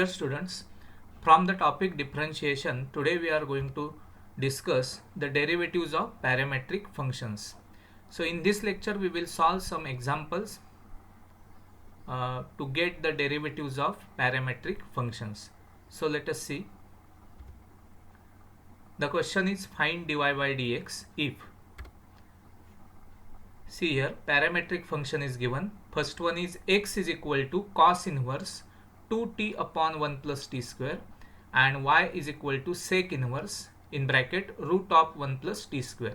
Dear students, from the topic differentiation, today we are going to discuss the derivatives of parametric functions. So in this lecture we will solve some examples to get the derivatives of parametric functions. So let us see. The question is find dy by dx if, see here, parametric function is given. First one is x is equal to cos inverse 2t upon 1 plus t square and y is equal to sec inverse in bracket root of 1 plus t square.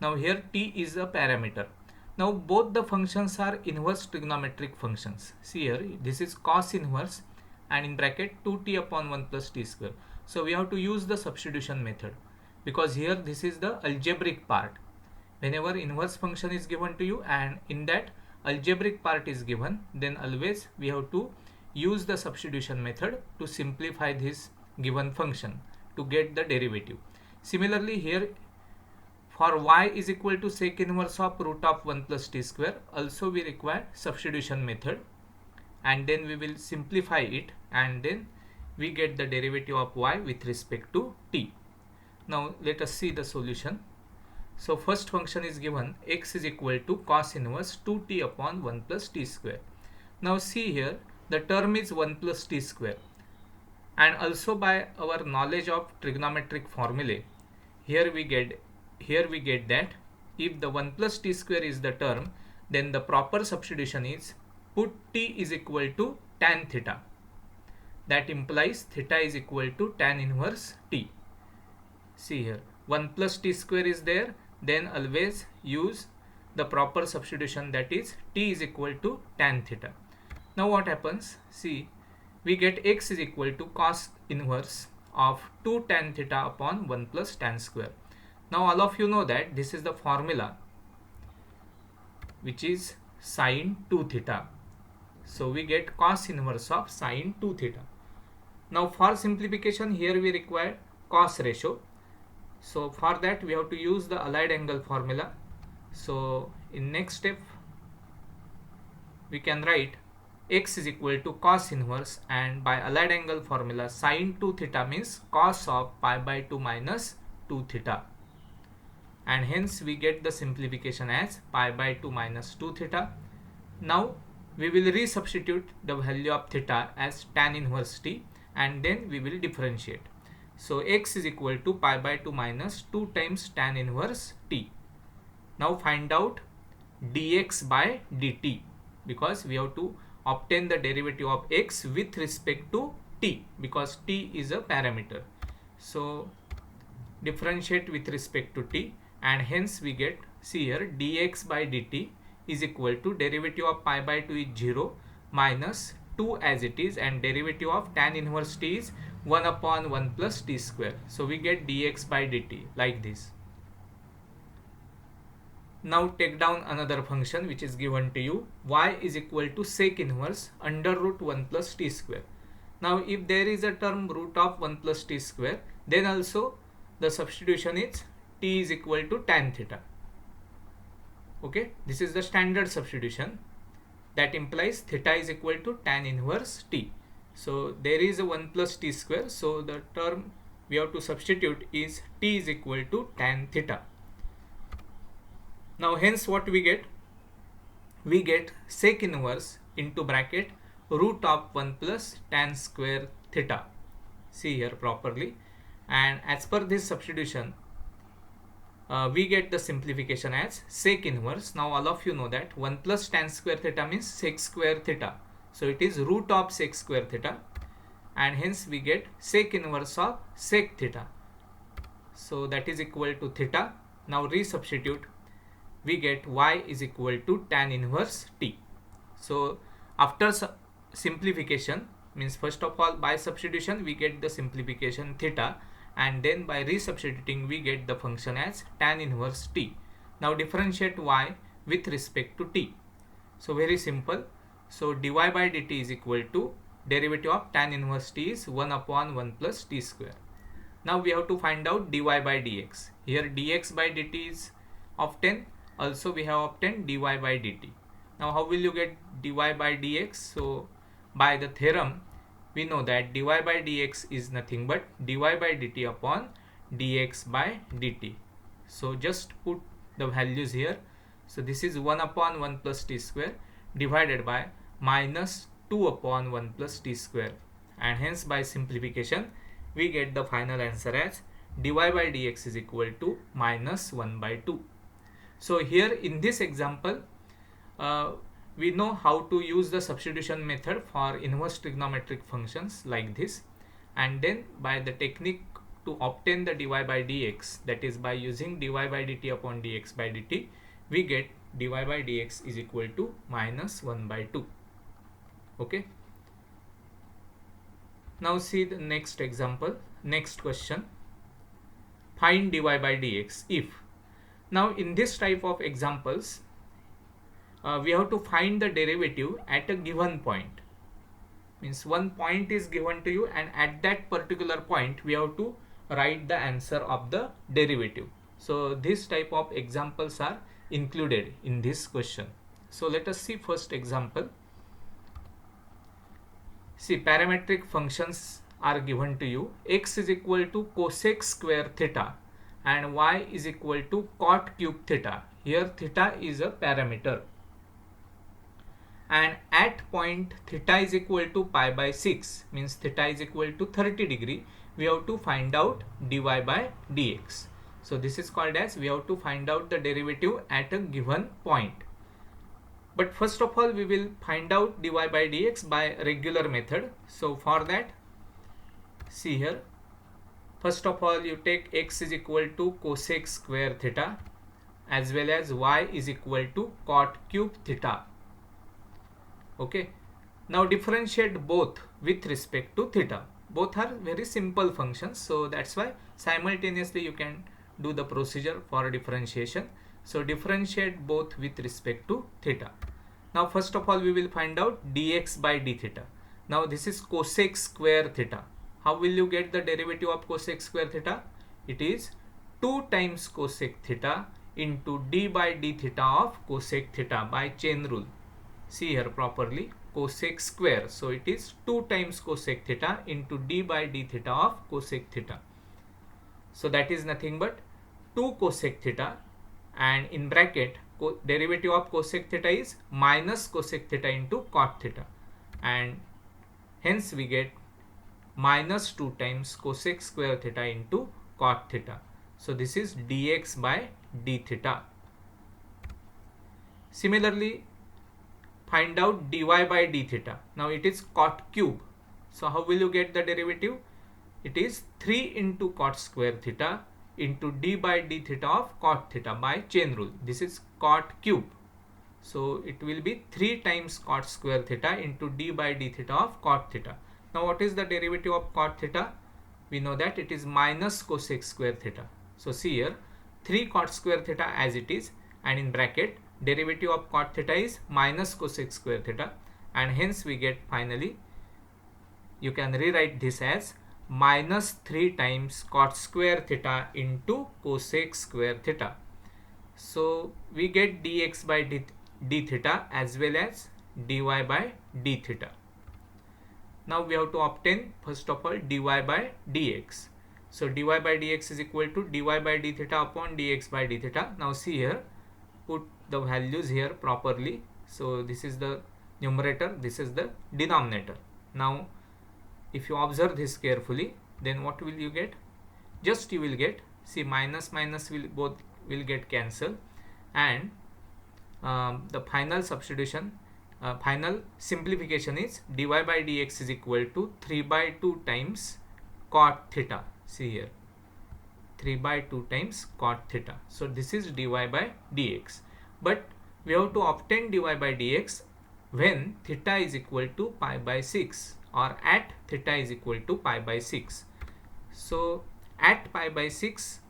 Now here t is a parameter. Now both the functions are inverse trigonometric functions. See here, this is cos inverse and in bracket 2t upon 1 plus t square. So we have to use the substitution method because here this is the algebraic part. Whenever inverse function is given to you and in that algebraic part is given, then always we have to use the substitution method to simplify this given function to get the derivative. Similarly here for y is equal to sec inverse of root of 1 plus t square, also we require substitution method and then we will simplify it and then we get the derivative of y with respect to t. Now let us see the solution. So first function is given x is equal to cos inverse 2t upon 1 plus t square. Now see here the term is 1 plus t square and also by our knowledge of trigonometric formulae here we get that if the 1 plus t square is the term, then the proper substitution is put t is equal to tan theta. That implies theta is equal to tan inverse t. See here 1 plus t square is there, then always use the proper substitution, that is t is equal to tan theta. Now what happens? See, we get x is equal to cos inverse of 2 tan theta upon 1 plus tan square. Now all of you know that this is the formula which is sine 2 theta. So we get cos inverse of sine 2 theta. Now for simplification here we require cos ratio. So for that we have to use the allied angle formula. So in next step we can write x is equal to cos inverse and by allied angle formula sine 2 theta means cos of pi by 2 minus 2 theta. And hence we get the simplification as pi by 2 minus 2 theta. Now we will resubstitute the value of theta as tan inverse t and then we will differentiate. So x is equal to pi by 2 minus 2 times tan inverse t. Now find out dx by dt because we have to obtain the derivative of x with respect to t because t is a parameter. So differentiate with respect to t and hence we get, see here, dx by dt is equal to derivative of pi by 2 is 0 minus 2 as it is and derivative of tan inverse t is 1 upon 1 plus t square. So we get dx by dt like this. Now take down another function which is given to you, y is equal to sec inverse under root 1 plus t square. Now if there is a term root of 1 plus t square, then also the substitution is t is equal to tan theta. Okay, this is the standard substitution. That implies theta is equal to tan inverse t. So there is a 1 plus t square, so the term we have to substitute is t is equal to tan theta. Now hence what we get? We get sec inverse into bracket root of 1 plus tan square theta. See here properly, and as per this substitution we get the simplification as sec inverse. Now all of you know that 1 plus tan square theta means sec square theta. So it is root of sec square theta and hence we get sec inverse of sec theta. So that is equal to theta. Now resubstitute, we get y is equal to tan inverse t. So after simplification, means first of all by substitution we get the simplification theta and then by resubstituting we get the function as tan inverse t. Now differentiate y with respect to t. So very simple. So dy by dt is equal to derivative of tan inverse t is 1 upon 1 plus t square. Now we have to find out dy by dx. Here dx by dt is obtained. Also we have obtained dy by dt. Now how will you get dy by dx? So by the theorem we know that dy by dx is nothing but dy by dt upon dx by dt. So just put the values here. So this is 1 upon 1 plus t square divided by minus 2 upon 1 plus t square, and hence by simplification we get the final answer as dy by dx is equal to minus 1 by 2. So here in this example, we know how to use the substitution method for inverse trigonometric functions like this, and then by the technique to obtain the dy by dx, that is by using dy by dt upon dx by dt, we get dy by dx is equal to minus 1 by 2. Okay. Now see the next example, next question. Find dy by dx if. Now in this type of examples, we have to find the derivative at a given point. Means one point is given to you, and at that particular point we have to write the answer of the derivative. So this type of examples are included in this question. So let us see first example. See, parametric functions are given to you. X is equal to cosec square theta and y is equal to cot cube theta. Here theta is a parameter. And at point theta is equal to pi by 6, means theta is equal to 30 degree, we have to find out dy by dx. So this is called as we have to find out the derivative at a given point. But first of all we will find out dy by dx by regular method. So for that, see here, first of all you take x is equal to cosec square theta as well as y is equal to cot cube theta. Okay, now differentiate both with respect to theta. Both are very simple functions, so that's why simultaneously you can do the procedure for differentiation. So differentiate both with respect to theta. Now first of all we will find out dx by d theta. Now this is cosec square theta. How will you get the derivative of cosec square theta? It is 2 times cosec theta into d by d theta of cosec theta by chain rule. See here properly, cosec square. So it is 2 times cosec theta into d by d theta of cosec theta. So that is nothing but 2 cosec theta, and in bracket derivative of cosec theta is minus cosec theta into cot theta, and hence we get minus 2 times cosec square theta into cot theta. So this is dx by d theta. Similarly, find out dy by d theta. Now it is cot cube. So how will you get the derivative? It is 3 into cot square theta into d by d theta of cot theta by chain rule. This is cot cube. So it will be 3 times cot square theta into d by d theta of cot theta. Now what is the derivative of cot theta? We know that it is minus cosec square theta. So see here, 3 cot square theta as it is, and in bracket derivative of cot theta is minus cosec square theta, and hence we get finally, you can rewrite this as minus 3 times cot square theta into cosec square theta. So we get dx by d theta as well as dy by d theta. Now we have to obtain first of all dy by dx. So dy by dx is equal to dy by d theta upon dx by d theta. Now see here, put the values here properly. So this is the numerator, this is the denominator. Now if you observe this carefully, then what will you get? Just you will get, see, minus minus will both will get cancelled, and the final substitution, final simplification is dy by dx is equal to 3 by 2 times cot theta. See here, 3 by 2 times cot theta. So this is dy by dx. But we have to obtain dy by dx when theta is equal to pi by 6, or at theta is equal to pi by 6. So at pi by 6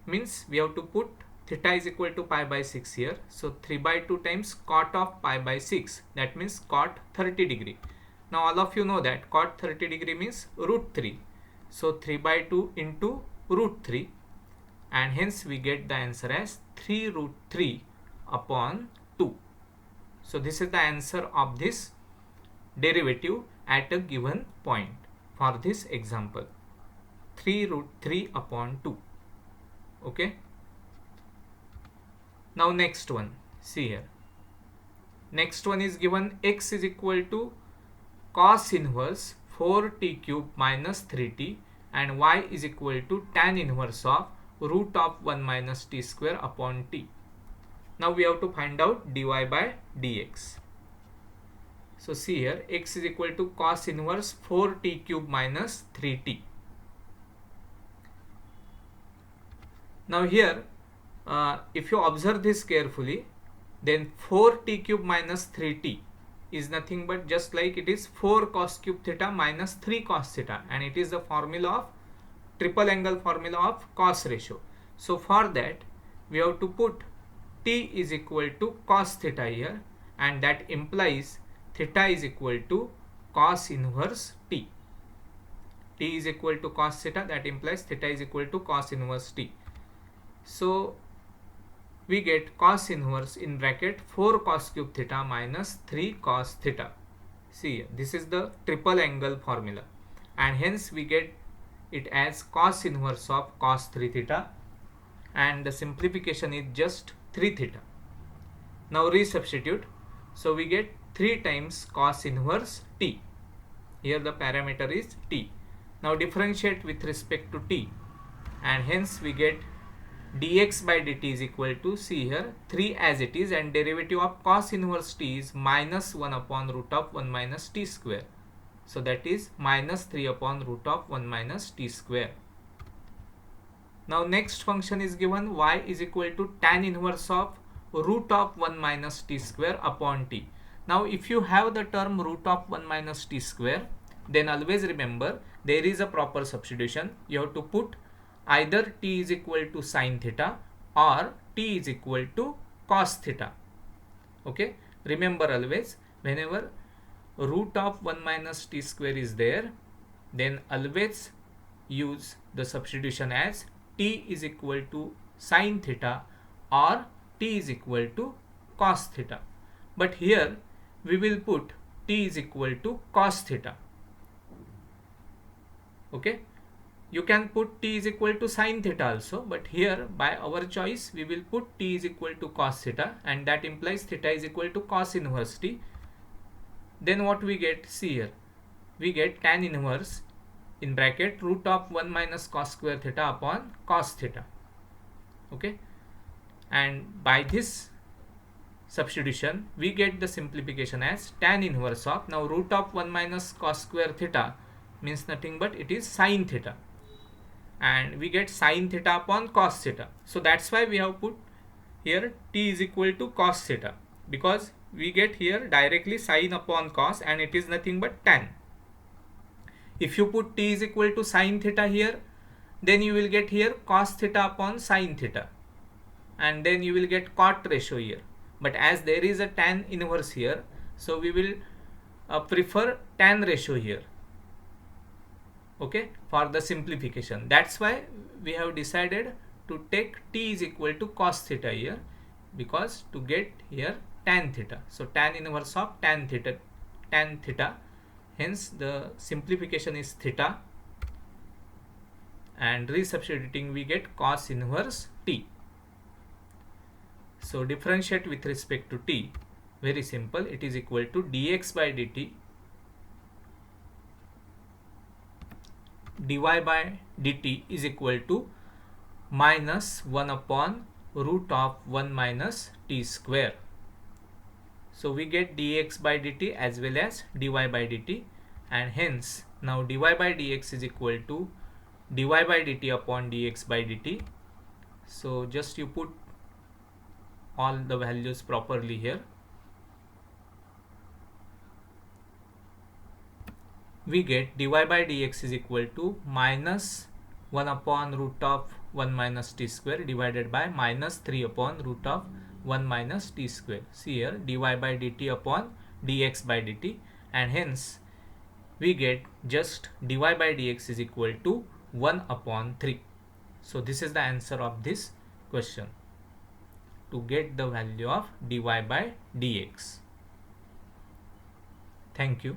means we have to put theta is equal to pi by 6 here. So 3 by 2 times cot of pi by 6, that means cot 30 degree. Now all of you know that cot 30 degree means root 3. So 3 by 2 into root 3, and hence we get the answer as 3 root 3 upon 2. So this is the answer of this derivative at a given point. For this example, 3 root 3 upon 2. Okay. Now next one, see here. Next one is given x is equal to cos inverse 4t cube minus 3t and y is equal to tan inverse of root of 1 minus t square upon t. Now we have to find out dy by dx. So see here, x is equal to cos inverse 4t cube minus 3t. Now here, if you observe this carefully, then 4t cube minus 3t is nothing but just like it is 4 cos cube theta minus 3 cos theta, and it is the formula of triple angle formula of cos ratio. So for that we have to put t is equal to cos theta here, and that implies theta is equal to cos inverse t. T is equal to cos theta, that implies theta is equal to cos inverse t. So we get cos inverse in bracket 4 cos cube theta minus 3 cos theta. See, this is the triple angle formula, and hence we get it as cos inverse of cos 3 theta, and the simplification is just 3 theta. Now resubstitute. So we get 3 times cos inverse t. Here the parameter is t. Now differentiate with respect to t, and hence we get dx by dt is equal to, see here, 3 as it is, and derivative of cos inverse t is minus 1 upon root of 1 minus t square. So that is minus 3 upon root of 1 minus t square. Now next function is given y is equal to tan inverse of root of 1 minus t square upon t. Now if you have the term root of 1 minus t square, then always remember there is a proper substitution. You have to put either t is equal to sin theta or t is equal to cos theta. Okay, remember always whenever root of 1 minus t square is there, then always use the substitution as t is equal to sin theta or t is equal to cos theta. But here we will put t is equal to cos theta. Okay, you can put t is equal to sin theta also, but here by our choice we will put t is equal to cos theta, and that implies theta is equal to cos inverse t. Then what we get, see here, we get tan inverse in bracket root of 1 minus cos square theta upon cos theta. Okay, and by this substitution we get the simplification as tan inverse of, now root of 1 minus cos square theta means nothing but it is sin theta, and we get sin theta upon cos theta. So that's why we have put here t is equal to cos theta, because we get here directly sin upon cos, and it is nothing but tan. If you put t is equal to sin theta here, then you will get here cos theta upon sin theta, and then you will get cot ratio here. But as there is a tan inverse here, so we will prefer tan ratio here. Okay, for the simplification. That's why we have decided to take t is equal to cos theta here, because to get here tan theta. So tan inverse of tan theta, hence the simplification is theta, and resubstituting we get cos inverse t. So differentiate with respect to t, very simple, it is equal to dx by dt, dy by dt is equal to minus 1 upon root of 1 minus t square. So we get dx by dt as well as dy by dt, and hence now dy by dx is equal to dy by dt upon dx by dt. So just you put all the values properly here. We get dy by dx is equal to minus 1 upon root of 1 minus t square divided by minus 3 upon root of 1 minus t square. See here, dy by dt upon dx by dt, and hence we get just dy by dx is equal to 1 upon 3. So this is the answer of this question, to get the value of dy by dx. Thank you.